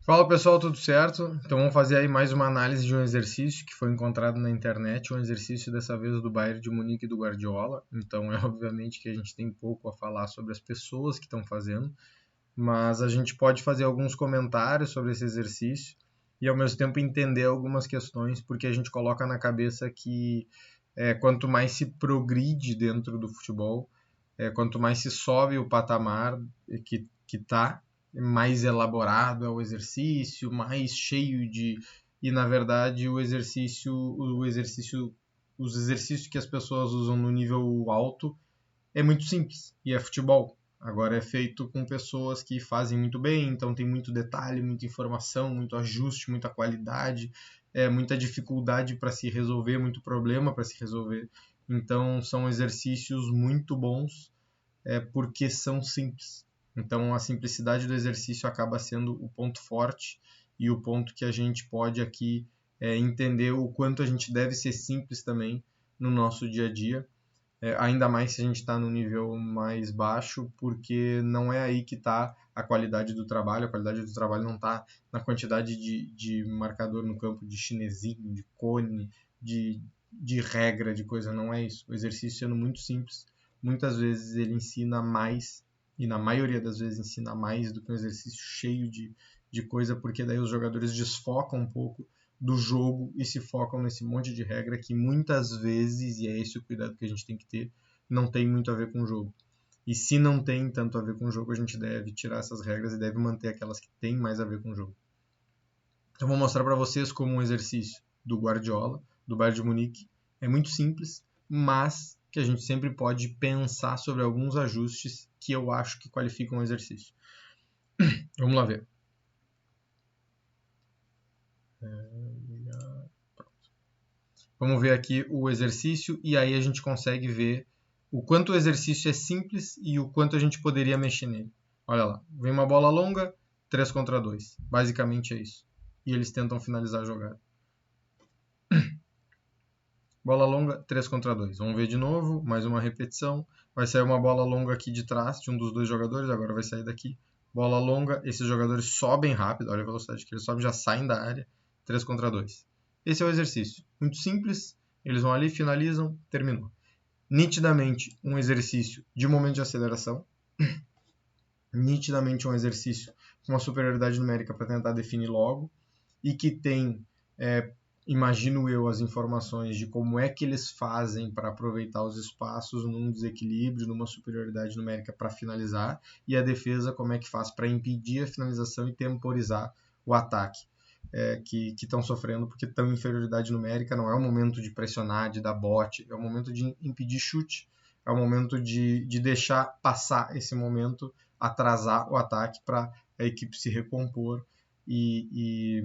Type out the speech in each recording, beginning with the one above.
Fala pessoal, tudo certo? Então vamos fazer aí mais uma análise de um exercício que foi encontrado na internet, um exercício dessa vez do Bayern de Munique e do Guardiola. Então é obviamente que a gente tem pouco a falar sobre as pessoas que estão fazendo, mas a gente pode fazer alguns comentários sobre esse exercício e ao mesmo tempo entender algumas questões, porque a gente coloca na cabeça que quanto mais se progride dentro do futebol, quanto mais se sobe o patamar que tá, mais elaborado é o exercício, mais cheio de. E na verdade os exercícios que as pessoas usam no nível alto é muito simples e é futebol. Agora é feito com pessoas que fazem muito bem, então tem muito detalhe, muita informação, muito ajuste, muita qualidade, muita dificuldade para se resolver, muito problema para se resolver. Então são exercícios muito bons porque são simples. Então a simplicidade do exercício acaba sendo o ponto forte e o ponto que a gente pode aqui entender o quanto a gente deve ser simples também no nosso dia a dia, ainda mais se a gente está no nível mais baixo, porque não é aí que está a qualidade do trabalho. A qualidade do trabalho não está na quantidade de marcador no campo, de chinesinho, de cone, de regra, de coisa. Não é isso. O exercício sendo muito simples, muitas vezes ele ensina mais, e na maioria das vezes ensina mais do que um exercício cheio de coisa, porque daí os jogadores desfocam um pouco do jogo e se focam nesse monte de regra que muitas vezes, e é esse o cuidado que a gente tem que ter, não tem muito a ver com o jogo. E se não tem tanto a ver com o jogo, a gente deve tirar essas regras e deve manter aquelas que têm mais a ver com o jogo. Então vou mostrar para vocês como um exercício do Guardiola, do Bayern de Munique. É muito simples, mas que a gente sempre pode pensar sobre alguns ajustes que eu acho que qualificam o exercício. Vamos lá ver. Vamos ver aqui o exercício e aí a gente consegue ver o quanto o exercício é simples e o quanto a gente poderia mexer nele. Olha lá, vem uma bola longa, 3 contra 2. Basicamente é isso. E eles tentam finalizar a jogada. Bola longa, 3 contra 2. Vamos ver de novo, mais uma repetição. Vai sair uma bola longa aqui de trás de um dos dois jogadores, agora vai sair daqui. Bola longa, esses jogadores sobem rápido, olha a velocidade que eles sobem, já saem da área, 3 contra 2. Esse é o exercício. Muito simples, eles vão ali, finalizam, terminou. Nitidamente um exercício de momento de aceleração, nitidamente um exercício com uma superioridade numérica para tentar definir logo, e que tem, imagino eu, as informações de como é que eles fazem para aproveitar os espaços num desequilíbrio, numa superioridade numérica para finalizar, e a defesa como é que faz para impedir a finalização e temporizar o ataque. Que estão sofrendo porque estão em inferioridade numérica. Não é o momento de pressionar, de dar bote, é o momento de impedir chute, é o momento de deixar passar esse momento, atrasar o ataque para a equipe se recompor e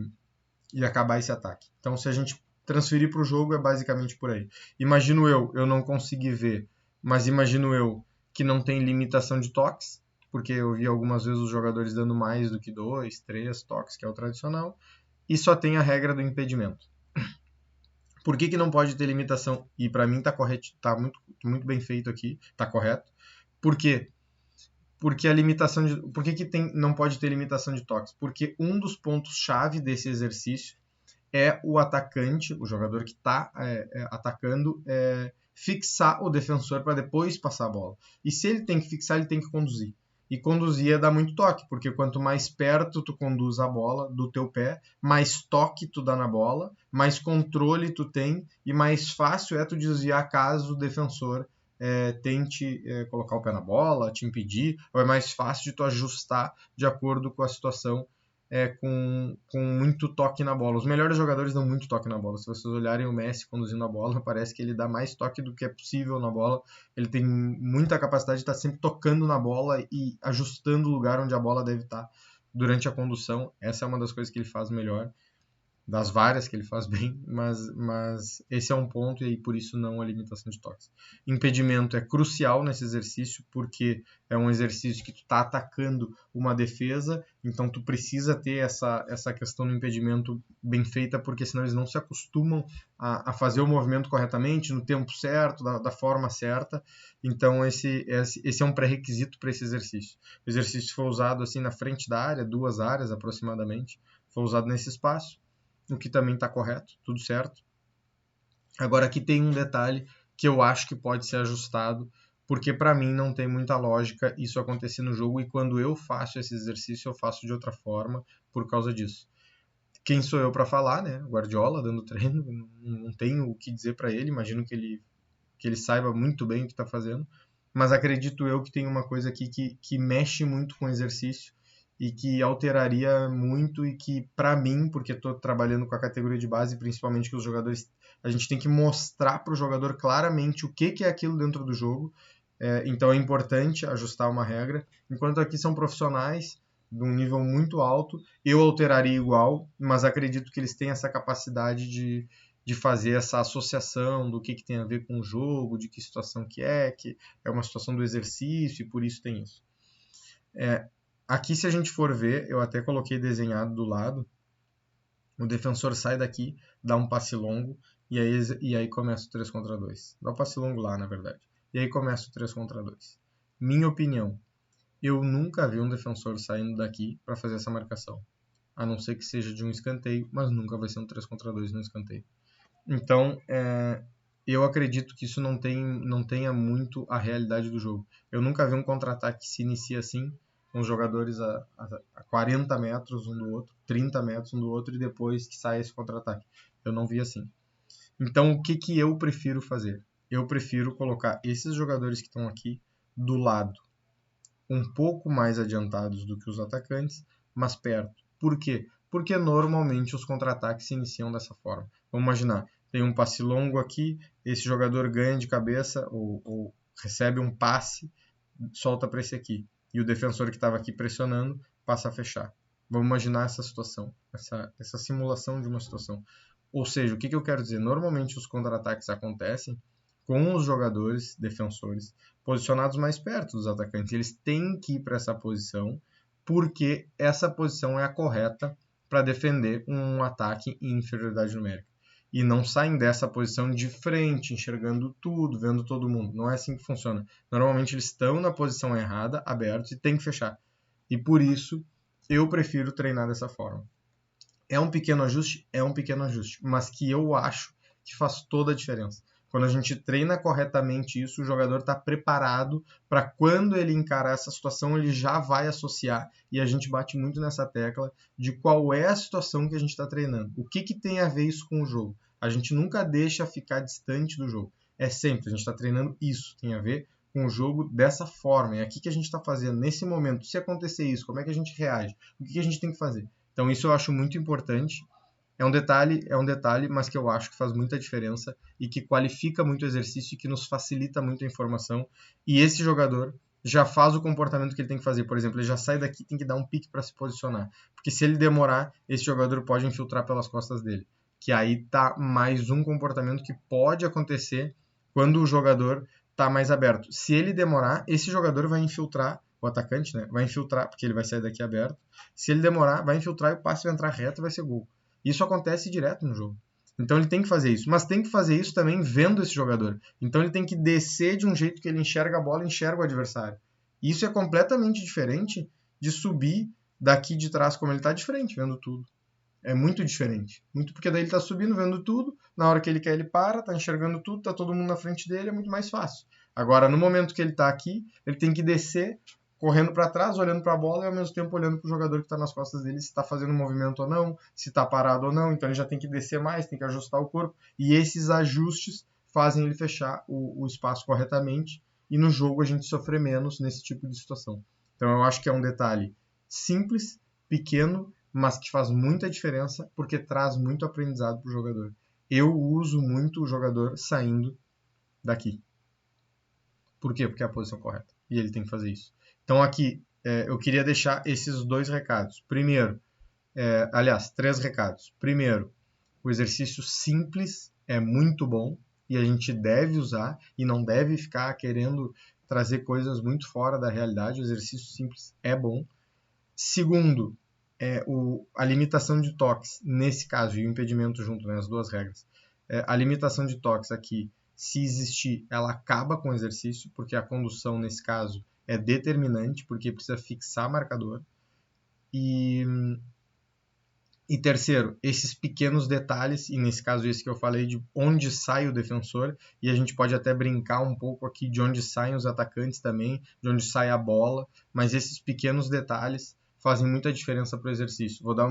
acabar esse ataque. Então, se a gente transferir para o jogo, é basicamente por aí. Imagino eu não consegui ver, mas imagino eu que não tem limitação de toques, porque eu vi algumas vezes os jogadores dando mais do que 2, 3 toques, que é o tradicional, e só tem a regra do impedimento. Por que não pode ter limitação? E para mim tá correto, tá muito bem feito aqui, tá correto. Por quê? Porque a limitação de, por que não pode ter limitação de toques? Porque um dos pontos chave desse exercício é o atacante, o jogador que está atacando, fixar o defensor para depois passar a bola. E se ele tem que fixar, ele tem que conduzir. E conduzir é dar muito toque, porque quanto mais perto tu conduz a bola do teu pé, mais toque tu dá na bola, mais controle tu tem e mais fácil é tu desviar caso o defensor tente colocar o pé na bola, te impedir, ou é mais fácil de tu ajustar de acordo com a situação com muito toque na bola. Os melhores jogadores dão muito toque na bola. Se vocês olharem o Messi conduzindo a bola, parece que ele dá mais toque do que é possível na bola. Ele tem muita capacidade de estar sempre tocando na bola e ajustando o lugar onde a bola deve estar durante a condução. Essa é uma das coisas que ele faz melhor. das várias que ele faz bem, mas esse é um ponto e aí por isso não a limitação de toques. Impedimento é crucial nesse exercício porque é um exercício que tu está atacando uma defesa, então tu precisa ter essa questão do impedimento bem feita, porque senão eles não se acostumam a fazer o movimento corretamente, no tempo certo, da forma certa. Então esse é um pré-requisito para esse exercício. O exercício foi usado assim na frente da área, 2 áreas aproximadamente, foi usado nesse espaço, o que também está correto, tudo certo. Agora aqui tem um detalhe que eu acho que pode ser ajustado, porque para mim não tem muita lógica isso acontecer no jogo, e quando eu faço esse exercício eu faço de outra forma por causa disso. Quem sou eu para falar, né? Guardiola dando treino, não tenho o que dizer para ele, imagino que ele saiba muito bem o que está fazendo, mas acredito eu que tem uma coisa aqui que mexe muito com o exercício e que alteraria muito e que, para mim, porque estou trabalhando com a categoria de base, principalmente que os jogadores, a gente tem que mostrar para o jogador claramente o que é aquilo dentro do jogo, então é importante ajustar uma regra, enquanto aqui são profissionais de um nível muito alto, eu alteraria igual, mas acredito que eles têm essa capacidade de fazer essa associação do que tem a ver com o jogo, de que situação que é uma situação do exercício e por isso tem isso. Aqui, se a gente for ver, eu até coloquei desenhado do lado, o defensor sai daqui, dá um passe longo, e aí começa o 3 contra 2. Dá um passe longo lá, na verdade. E aí começa o 3 contra 2. Minha opinião, eu nunca vi um defensor saindo daqui para fazer essa marcação. A não ser que seja de um escanteio, mas nunca vai ser um 3 contra 2 no escanteio. Então, eu acredito que isso não tenha muito a realidade do jogo. Eu nunca vi um contra-ataque que se inicia assim, com os jogadores a 40 metros um do outro, 30 metros um do outro, e depois que sai esse contra-ataque. Eu não vi assim. Então, o que eu prefiro fazer? Eu prefiro colocar esses jogadores que estão aqui do lado, um pouco mais adiantados do que os atacantes, mas perto. Por quê? Porque normalmente os contra-ataques se iniciam dessa forma. Vamos imaginar, tem um passe longo aqui, esse jogador ganha de cabeça ou recebe um passe, solta para esse aqui. E o defensor que estava aqui pressionando passa a fechar. Vamos imaginar essa situação, essa simulação de uma situação. Ou seja, o que eu quero dizer? Normalmente os contra-ataques acontecem com os jogadores defensores posicionados mais perto dos atacantes. Eles têm que ir para essa posição porque essa posição é a correta para defender um ataque em inferioridade numérica. E não saem dessa posição de frente, enxergando tudo, vendo todo mundo. Não é assim que funciona. Normalmente eles estão na posição errada, abertos, e tem que fechar. E por isso eu prefiro treinar dessa forma. É um pequeno ajuste? É um pequeno ajuste, mas que eu acho que faz toda a diferença. Quando a gente treina corretamente isso, o jogador está preparado para quando ele encarar essa situação, ele já vai associar. E a gente bate muito nessa tecla de qual é a situação que a gente está treinando. O que tem a ver isso com o jogo? A gente nunca deixa ficar distante do jogo. É sempre, a gente está treinando isso, tem a ver com o jogo dessa forma. É aqui que a gente está fazendo, nesse momento. Se acontecer isso, como é que a gente reage? O que a gente tem que fazer? Então isso eu acho muito importante. É um detalhe, mas que eu acho que faz muita diferença e que qualifica muito o exercício e que nos facilita muito a informação. E esse jogador já faz o comportamento que ele tem que fazer. Por exemplo, ele já sai daqui, tem que dar um pique para se posicionar. Porque se ele demorar, esse jogador pode infiltrar pelas costas dele. Que aí tá mais um comportamento que pode acontecer quando o jogador tá mais aberto. Se ele demorar, esse jogador vai infiltrar, o atacante, né? Vai infiltrar, porque ele vai sair daqui aberto. Se ele demorar, vai infiltrar e o passe vai entrar reto e vai ser gol. Isso acontece direto no jogo. Então ele tem que fazer isso. Mas tem que fazer isso também vendo esse jogador. Então ele tem que descer de um jeito que ele enxerga a bola e enxerga o adversário. Isso é completamente diferente de subir daqui de trás como ele está de frente, vendo tudo. É muito diferente. Muito porque daí ele está subindo, vendo tudo. Na hora que ele quer, ele para, está enxergando tudo, está todo mundo na frente dele, é muito mais fácil. Agora, no momento que ele está aqui, ele tem que descer, correndo para trás, olhando para a bola e ao mesmo tempo olhando para o jogador que está nas costas dele, se está fazendo movimento ou não, se está parado ou não. Então ele já tem que descer mais, tem que ajustar o corpo. E esses ajustes fazem ele fechar o espaço corretamente. E no jogo a gente sofre menos nesse tipo de situação. Então eu acho que é um detalhe simples, pequeno, mas que faz muita diferença porque traz muito aprendizado para o jogador. Eu uso muito o jogador saindo daqui. Por quê? Porque é a posição correta. E ele tem que fazer isso. Então aqui, eu queria deixar esses 2 recados. Primeiro, aliás, 3 recados. Primeiro, O exercício simples é muito bom e a gente deve usar e não deve ficar querendo trazer coisas muito fora da realidade. O exercício simples é bom. Segundo, a limitação de toques, nesse caso, e o impedimento junto, né, as duas regras. A limitação de toques aqui, se existir, ela acaba com o exercício, porque a condução, nesse caso, é determinante, porque precisa fixar marcador. E terceiro, esses pequenos detalhes, e nesse caso esse que eu falei de onde sai o defensor, e a gente pode até brincar um pouco aqui de onde saem os atacantes também, de onde sai a bola, mas esses pequenos detalhes fazem muita diferença para o exercício. Vou dar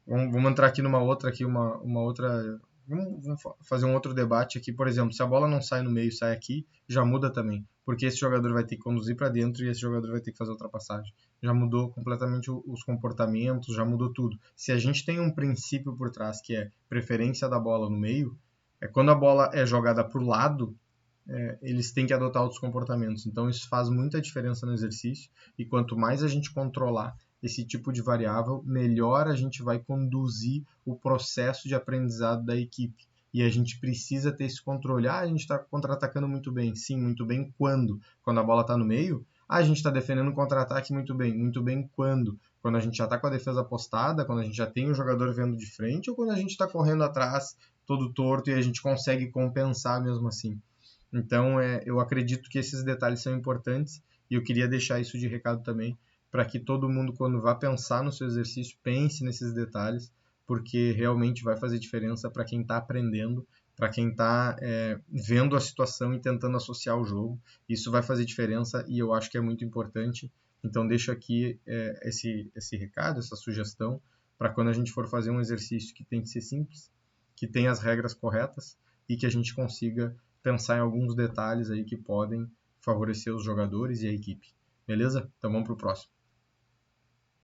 vamos entrar aqui numa outra, uma outra. Vamos fazer um outro debate aqui. Por exemplo, se a bola não sai no meio, sai aqui, já muda também. Porque esse jogador vai ter que conduzir para dentro e esse jogador vai ter que fazer a ultrapassagem. Já mudou completamente os comportamentos, já mudou tudo. Se a gente tem um princípio por trás que é preferência da bola no meio, quando a bola é jogada para o lado, eles têm que adotar outros comportamentos. Então isso faz muita diferença no exercício e quanto mais a gente controlar esse tipo de variável, melhor a gente vai conduzir o processo de aprendizado da equipe. E a gente precisa ter esse controle. A gente está contra-atacando muito bem. Sim, muito bem quando? Quando a bola está no meio? A gente está defendendo um contra-ataque muito bem. Muito bem quando? Quando a gente já está com a defesa postada, quando a gente já tem o jogador vendo de frente, ou quando a gente está correndo atrás todo torto e a gente consegue compensar mesmo assim. Então, eu acredito que esses detalhes são importantes e eu queria deixar isso de recado também, para que todo mundo, quando vá pensar no seu exercício, pense nesses detalhes, porque realmente vai fazer diferença para quem está aprendendo, para quem está vendo a situação e tentando associar o jogo. Isso vai fazer diferença e eu acho que é muito importante. Então, deixo aqui esse recado, essa sugestão, para quando a gente for fazer um exercício que tem que ser simples, que tenha as regras corretas e que a gente consiga pensar em alguns detalhes aí que podem favorecer os jogadores e a equipe. Beleza? Então vamos para o próximo.